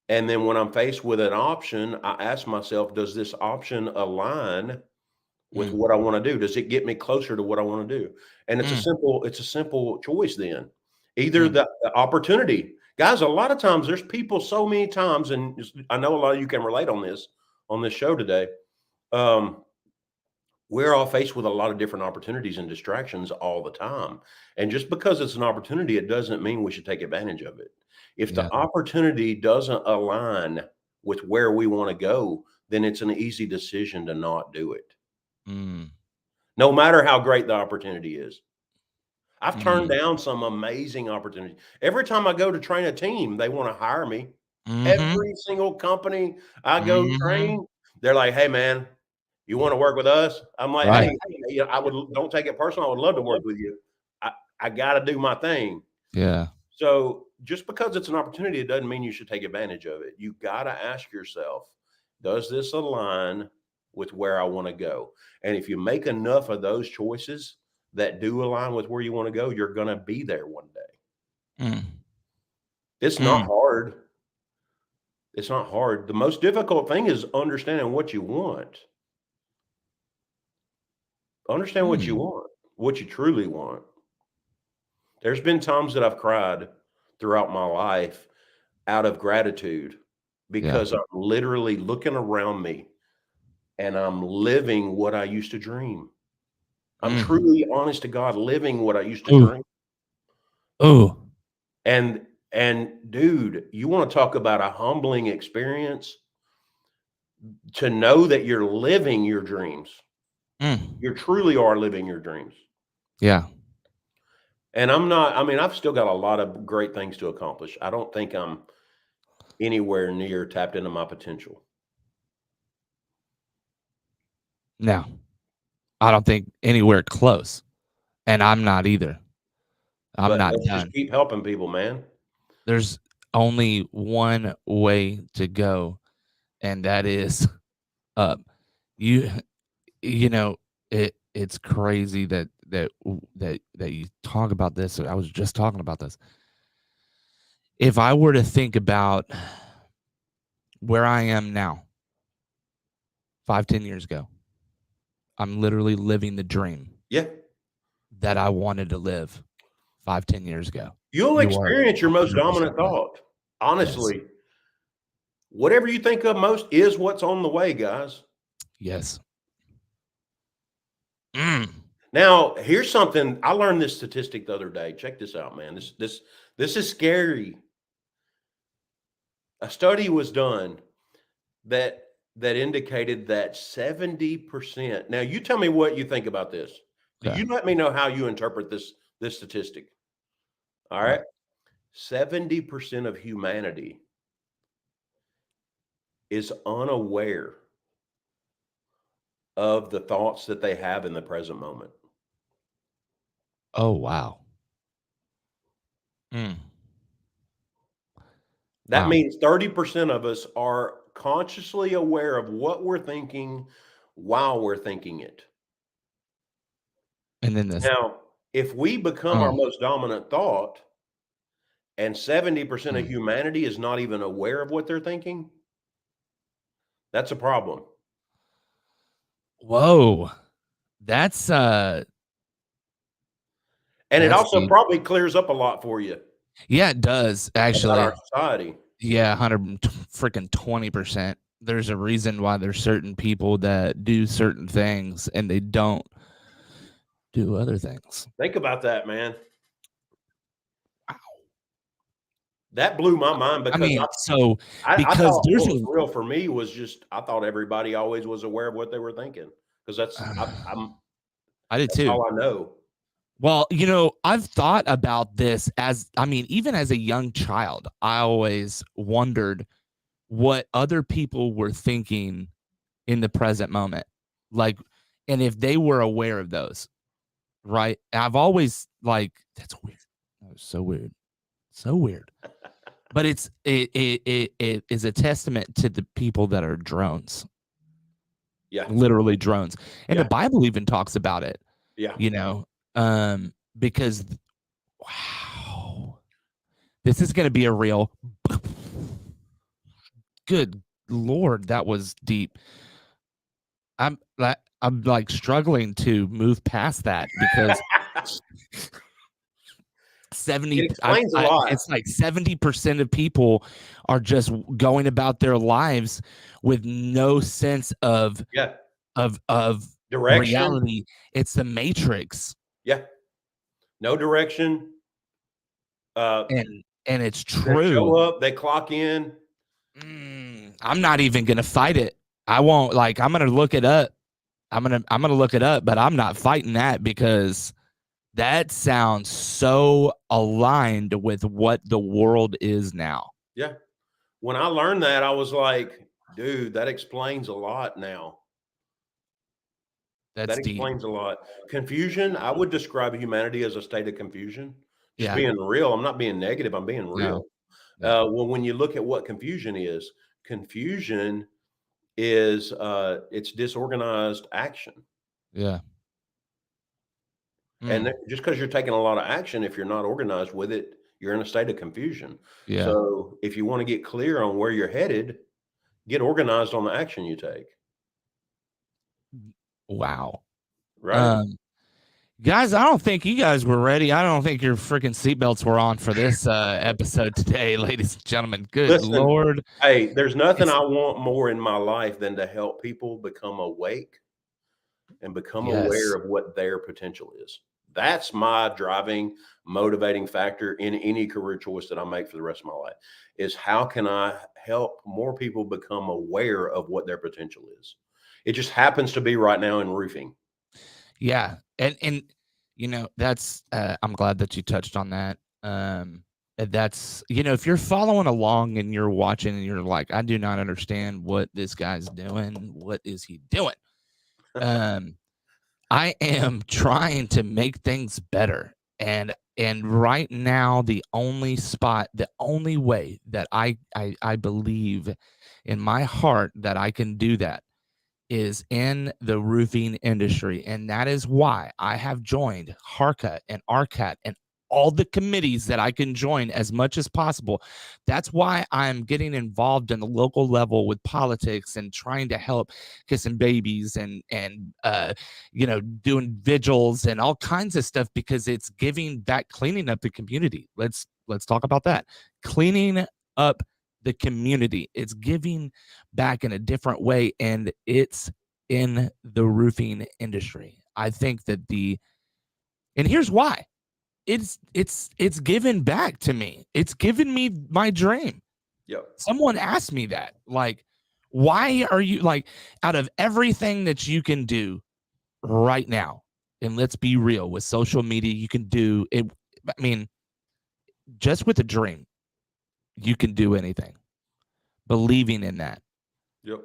And then when I'm faced with an option, I ask myself, does this option align with what I want to do? Does it get me closer to what I want to do? And it's a simple choice then. Either the opportunity. Guys, a lot of times there's people so many times, and I know a lot of you can relate on this show today. We're all faced with a lot of different opportunities and distractions all the time. And just because it's an opportunity, it doesn't mean we should take advantage of it. If the opportunity doesn't align with where we want to go, then it's an easy decision to not do it. No matter how great the opportunity is. I've turned down some amazing opportunities. Every time I go to train a team, they want to hire me. Every single company I go train, they're like, "Hey, man, you want to work with us?" I'm like, Right. "Hey, don't take it personal. I would love to work with you. I got to do my thing." Yeah. So just because it's an opportunity, it doesn't mean you should take advantage of it. You got to ask yourself, does this align with where I want to go? And if you make enough of those choices that do align with where you want to go, you're going to be there one day. It's not hard. It's not hard. The most difficult thing is understanding what you want. Understand what you want, what you truly want. There's been times that I've cried throughout my life out of gratitude because I'm literally looking around me and I'm living what I used to dream. I'm truly, honest to God, living what I used to dream. Oh. And dude, you want to talk about a humbling experience to know that you're living your dreams. You truly are living your dreams. Yeah. And I've still got a lot of great things to accomplish. I don't think I'm anywhere near tapped into my potential. No, I don't think anywhere close. And I'm not either. I'm But not let's done. just keep helping people, man. There's only one way to go, and that is up. You know, it's crazy that that you talk about this. I was just talking about this. If I were to think about where I am now, 5-10 years ago, I'm literally living the dream Yeah. that I wanted to live 5-10 years ago. You'll You are experience your most 100% dominant right. thought. Yes. Honestly, whatever you think of most is what's on the way, guys. Yes. Now, here's something. I learned this statistic the other day. Check this out, man. This is scary. A study was done that indicated that 70%. Now, you tell me what you think about this. Okay. You let me know how you interpret this statistic. All right. 70% of humanity is unaware of the thoughts that they have in the present moment. Oh, wow. That Wow. means 30% of us are consciously aware of what we're thinking while we're thinking it. And then this. Now, if we become our most dominant thought and 70% of humanity is not even aware of what they're thinking, that's a problem. Whoa. That's And it also deep. probably clears up a lot for you. Yeah, it does actually. About our society. Yeah, 20%. There's a reason why there's certain people that do certain things and they don't do other things. Think about that, man. Wow. That blew my mind because I thought there's what was real for me was just I thought everybody always was aware of what they were thinking because I did too. All I know. Well, I've thought about this even as a young child, I always wondered what other people were thinking in the present moment. Like, and if they were aware of those, right? I've always that's weird. That was so weird. So weird. But it is a testament to the people that are drones. Yeah. Literally drones. And the Bible even talks about it. Yeah. Because wow. This is going to be a real good Lord, that was deep. I'm like struggling to move past that because 70 it explains a lot. It's like 70% of people are just going about their lives with no sense of direction. Reality. It's the Matrix. Yeah. No direction. And it's true. They show up, they clock in. I'm not even gonna fight it. I won't. I'm gonna look it up. I'm gonna look it up, but I'm not fighting that because that sounds so aligned with what the world is now. Yeah. When I learned that, I was like, dude, that explains a lot now. That explains a lot. Confusion, I would describe humanity as a state of confusion. Just Yeah. being real. I'm not being negative. I'm being real. No. Well, when you look at what confusion is it's disorganized action. Yeah. And just because you're taking a lot of action, if you're not organized with it, you're in a state of confusion. Yeah. So if you want to get clear on where you're headed, get organized on the action you take. Wow. Right. Guys, I don't think you guys were ready. I don't think your freaking seatbelts were on for this episode today, ladies and gentlemen. Good Lord. Hey, there's nothing I want more in my life than to help people become awake and become aware of what their potential is. That's my driving, motivating factor in any career choice that I make for the rest of my life is how can I help more people become aware of what their potential is? It just happens to be right now in roofing. Yeah. And that's I'm glad that you touched on that. That's if you're following along and you're watching and you're like, I do not understand what this guy's doing. What is he doing? I am trying to make things better. And right now, the only way that I believe in my heart that I can do that is in the roofing industry. And that is why I have joined HARCA and RCAT and all the committees that I can join as much as possible. That's why I'm getting involved in the local level with politics and trying to help kissing babies and doing vigils and all kinds of stuff, because it's giving back, cleaning up the community. Let's talk about that. Cleaning up the community. It's giving back in a different way, and it's in the roofing industry. I think that and here's why. It's given back to me. It's given me my dream. Yep. Someone asked me that, like, why are you, like, out of everything that you can do right now, and let's be real, with social media, you can do it. I mean, just with a dream, you can do anything. Believing in that. Yep.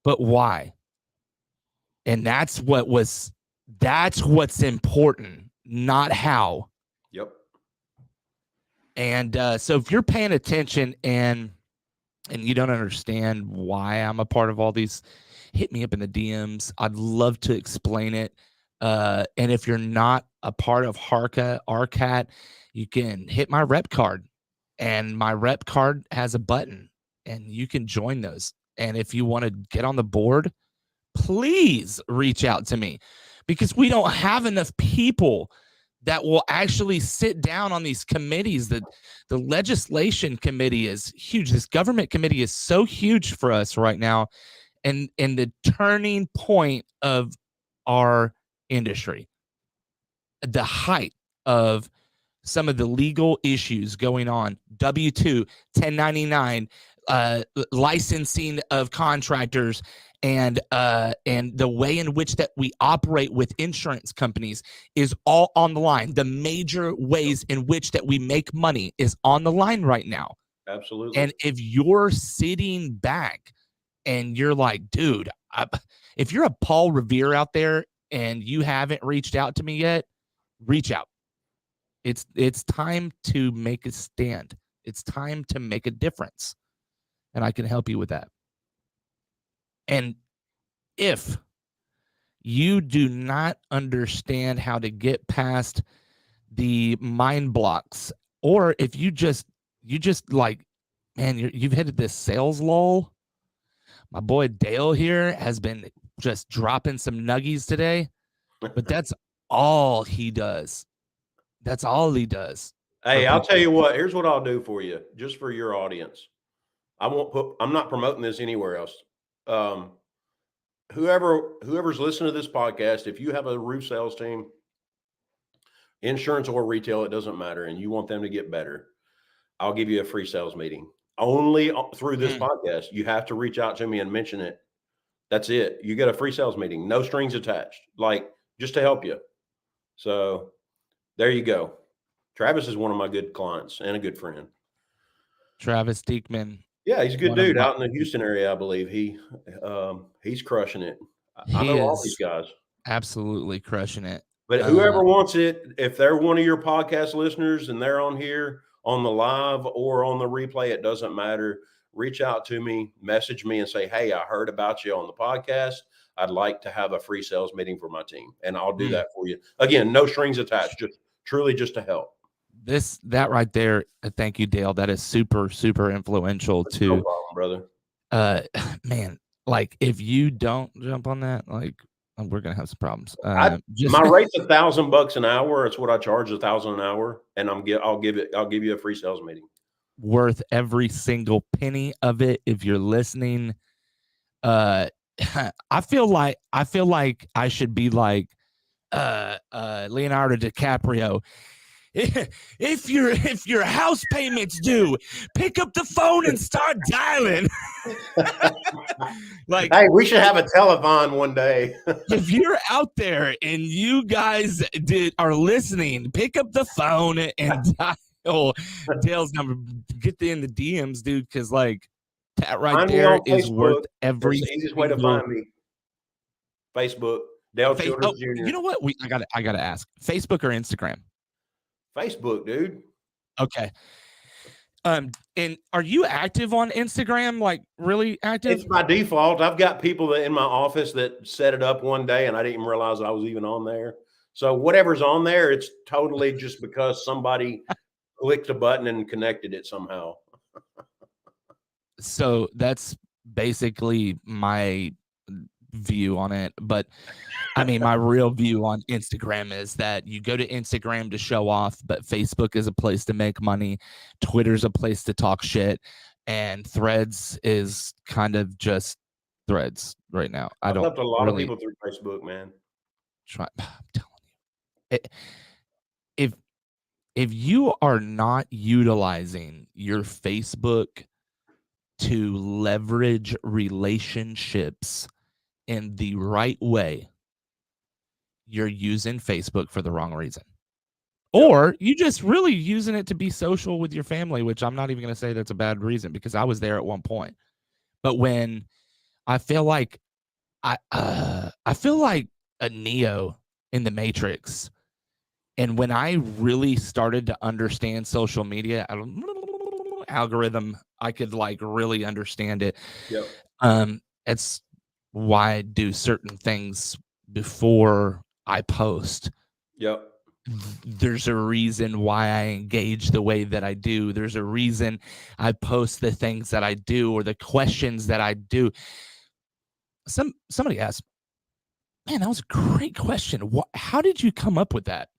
But why? And that's what's important, not how. Yep. And so if you're paying attention and you don't understand why I'm a part of all these, hit me up in the DMs. I'd love to explain it. And if you're not a part of HARCA, RCAT, you can hit my rep card. And my rep card has a button, and you can join those. And if you want to get on the board, please reach out to me, because we don't have enough people that will actually sit down on these committees. The legislation committee is huge. This government committee is so huge for us right now, and the turning point of our industry, the height of some of the legal issues going on, W-2, 1099, licensing of contractors, and the way in which that we operate with insurance companies is all on the line. The major ways in which that we make money is on the line right now. Absolutely. And if you're sitting back and you're like, dude, if you're a Paul Revere out there and you haven't reached out to me yet, reach out. It's time to make a stand. It's time to make a difference. And I can help you with that. And if you do not understand how to get past the mind blocks, or if you just like, man, you've hit this sales lull. My boy Dale here has been just dropping some nuggies today, but that's all he does. That's all he does. Hey, I'll tell you what, here's what I'll do for you, just for your audience. I'm not promoting this anywhere else. Whoever's listening to this podcast, if you have a roof sales team, insurance or retail, it doesn't matter, and you want them to get better, I'll give you a free sales meeting. Only through this podcast. You have to reach out to me and mention it. That's it. You get a free sales meeting, no strings attached, like, just to help you. So there you go. Travis is one of my good clients and a good friend. Travis Diekman. Yeah, he's a good dude out in the Houston area, I believe. He's crushing it. I know all these guys. Absolutely crushing it. But whoever wants it, if they're one of your podcast listeners and they're on here on the live or on the replay, it doesn't matter. Reach out to me, message me and say, hey, I heard about you on the podcast. I'd like to have a free sales meeting for my team. And I'll do that for you. Again, no strings attached, just to help. That right there. Thank you, Dale. That is super, super influential to, no problem, brother. Man, like, if you don't jump on that, like, we're gonna have some problems. My rate's $1,000 an hour. It's what I charge, $1,000 an hour, and I'll give you a free sales meeting. Worth every single penny of it. If you're listening, I feel like I should be like Leonardo DiCaprio. If your house payment's due, pick up the phone and start dialing. Like, hey, we should have a telethon one day. If you're out there and you guys are listening, pick up the phone and dial Dale's number. Get in the DMs, dude, because like that right there is worth every. That's the easiest way to find me. Facebook, Dale Childress Jr. You know what? I gotta ask. Facebook or Instagram? Facebook, dude. Okay. And are you active on Instagram? Like really active? It's by default. I've got people that in my office that set it up one day and I didn't even realize I was even on there. So whatever's on there, it's totally just because somebody clicked a button and connected it somehow. So that's basically my view on it. But I mean, my real view on Instagram is that you go to Instagram to show off, but Facebook is a place to make money. Twitter's a place to talk shit. And Threads is kind of just Threads right now. I I've don't helped a lot of really people through Facebook, man. try. I'm telling you, if if you are not utilizing your Facebook to leverage relationships in the right way, you're using Facebook for the wrong reason. Yep. Or you just really using it to be social with your family, which I'm not even going to say that's a bad reason because I was there at one point. But when I feel like I feel like a Neo in the Matrix, and when I really started to understand social media algorithm, I could like really understand it. Yep. It's why I do certain things before I post. Yep. There's a reason why I engage the way that I do. There's a reason I post the things that I do or the questions that I do. Somebody asked, man, that was a great question. How did you come up with that?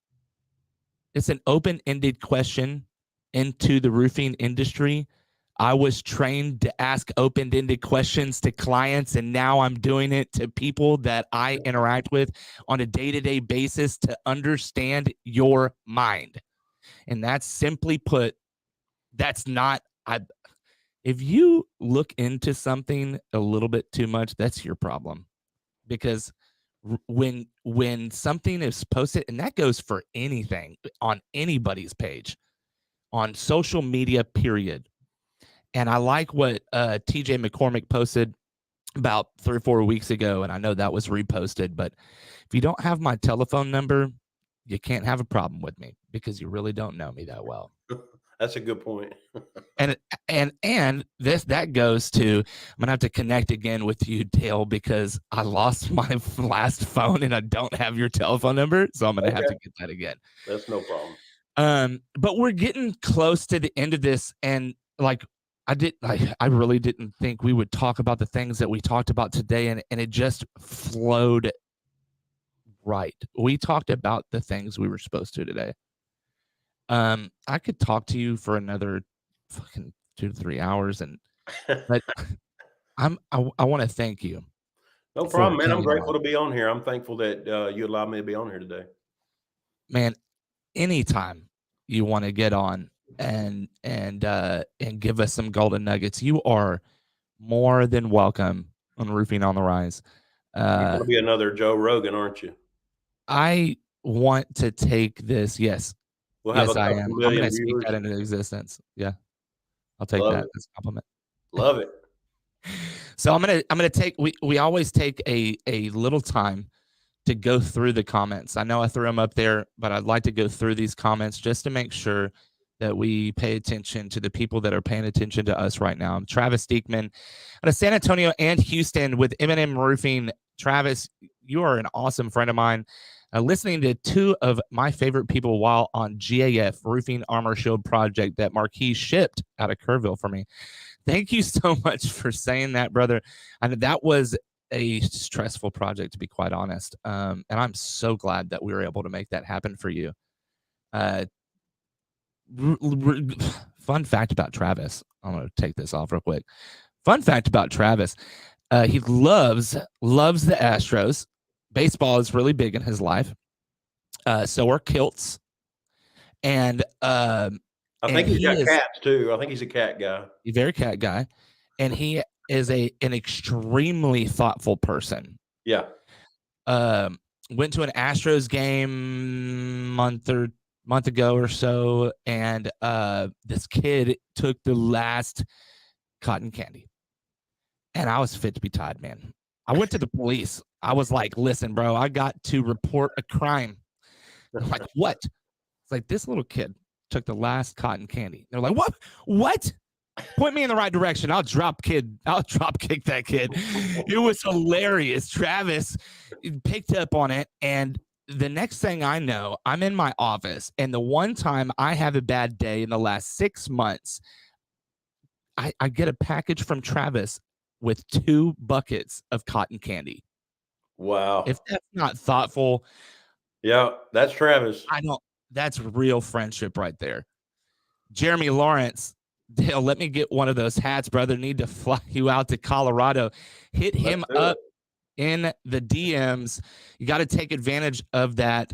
It's an open-ended question into the roofing industry. I was trained to ask open-ended questions to clients, and now I'm doing it to people that I interact with on a day-to-day basis to understand your mind. And that's simply put, that's not, if you look into something a little bit too much, that's your problem. Because when something is posted, and that goes for anything on anybody's page, on social media, period. And I like what TJ McCormick posted about 3 or 4 weeks ago, and I know that was reposted, but if you don't have my telephone number, you can't have a problem with me because you really don't know me that well. That's a good point. And that goes to, I'm gonna have to connect again with you, Dale, because I lost my last phone and I don't have your telephone number, so I'm gonna have to get that again. That's no problem. But we're getting close to the end of this, and like I really didn't think we would talk about the things that we talked about today, and it just flowed right. We talked about the things we were supposed to today. I could talk to you for another fucking 2 to 3 hours, but I want to thank you. No for problem, man. I'm coming grateful on. to be on here. I'm thankful that you allowed me to be on here today. Man, anytime you want to get on and give us some golden nuggets, you are more than welcome on Roofing on the Rise. You're going to be another Joe Rogan, aren't you? I want to take this. Yes. We'll have Yes, a I couple am. I'm going million to speak viewers. that into existence. Yeah. I'll take Love that it. as a compliment. Love it. So I'm gonna take, we always take a little time to go through the comments. I know I threw them up there, but I'd like to go through these comments just to make sure that we pay attention to the people that are paying attention to us right now. I'm Travis Diekman out of San Antonio and Houston with M&M Roofing. Travis, you are an awesome friend of mine. Listening to two of my favorite people while on GAF, Roofing Armor Shield Project, that Marquis shipped out of Kerrville for me. Thank you so much for saying that, brother. And that was a stressful project, to be quite honest. And I'm so glad that we were able to make that happen for you. Fun fact about Travis. I'm going to take this off real quick. Fun fact about Travis. He loves the Astros. Baseball is really big in his life. So are kilts. And I think he's got cats too. I think he's a cat guy. He's a very cat guy. And he is an extremely thoughtful person. Yeah. Went to an Astros game month ago or so, and this kid took the last cotton candy, and I was fit to be tied, man. I went to the police. I was like, "Listen, bro, I got to report a crime." I'm like, "What?" It's like, this little kid took the last cotton candy. They're like, what? Point me in the right direction. I'll drop kick that kid. It was hilarious. Travis picked up on it. And the next thing I know, I'm in my office. And the one time I have a bad day in the last 6 months, I get a package from Travis with 2 buckets of cotton candy. Wow. If that's not thoughtful. Yeah, that's Travis. That's real friendship right there. Jeremy Lawrence, Dale, let me get one of those hats, brother. Need to fly you out to Colorado. Hit him up in the DMs. You got to take advantage of that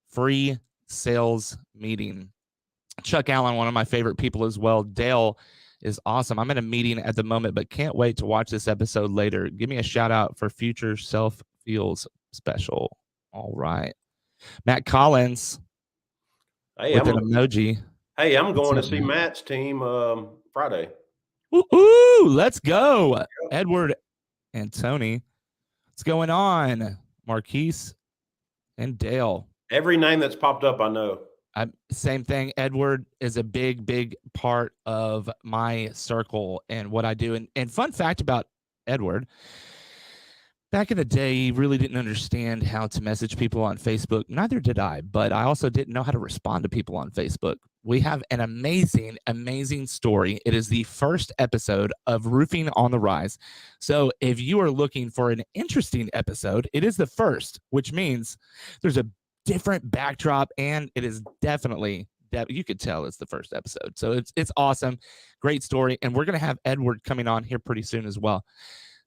free sales meeting. Chuck Allen, one of my favorite people as well. Dale is awesome. I'm in a meeting at the moment, but can't wait to watch this episode later. Give me a shout out for future Self Feels Special. All right. Matt Collins with an emoji. Hey, I'm going to see Matt's team Friday. Ooh, let's go. Yeah. Edward and Tony. What's going on? Marquise and Dale. Every name that's popped up, I know. Same thing. Edward is a big part of my circle and what I do. And fun fact about Edward, back in the day, he really didn't understand how to message people on Facebook. Neither did I, but I also didn't know how to respond to people on Facebook. We have an amazing story. It is the first episode of Roofing on the Rise. So if you are looking for an interesting episode, it is the first, which means there's a different backdrop, and it is definitely, you could tell it's the first episode. So it's awesome. Great story. And we're going to have Edward coming on here pretty soon as well.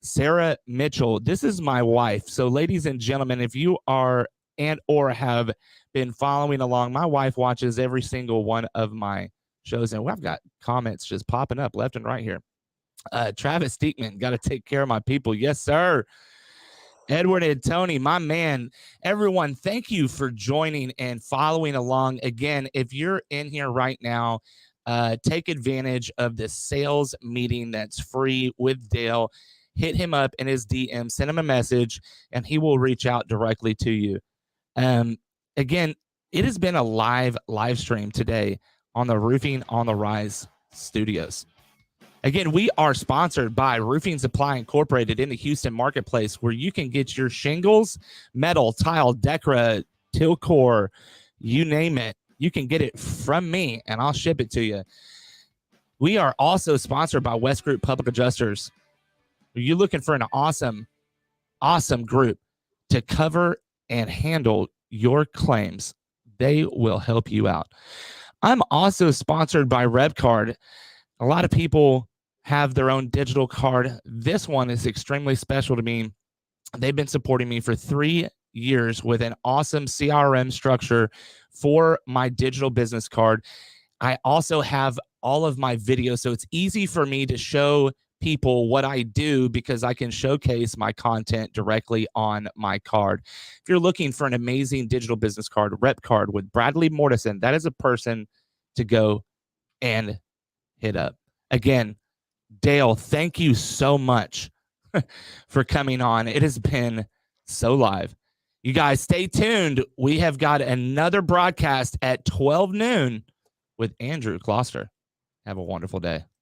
Sarah Mitchell, this is my wife. So ladies and gentlemen, if you are and or have been following along, my wife watches every single one of my shows, and I've got comments just popping up left and right here. Travis Steekman, got to take care of my people. Yes, sir. Edward and Tony, my man, everyone, thank you for joining and following along. Again, if you're in here right now, take advantage of this sales meeting that's free with Dale. Hit him up in his DM, send him a message, and he will reach out directly to you. Again, it has been a live stream today on the Roofing on the Rise studios. Again, we are sponsored by Roofing Supply Incorporated in the Houston marketplace, where you can get your shingles, metal, tile, Decra, Tilcor, you name it. You can get it from me, and I'll ship it to you. We are also sponsored by West Group Public Adjusters. Are you looking for an awesome group to cover and handle your claims? They will help you out. I'm also sponsored by RepCard. A lot of people have their own digital card. This one is extremely special to me. They've been supporting me for 3 years with an awesome CRM structure for my digital business card. I also have all of my videos, so it's easy for me to show people what I do because I can showcase my content directly on my card. If you're looking for an amazing digital business card, RepCard with Bradley Mortison, that is a person to go and hit up. Again, Dale, thank you so much for coming on. It has been so live. You guys stay tuned. We have got another broadcast at 12 noon with Andrew Kloster. Have a wonderful day.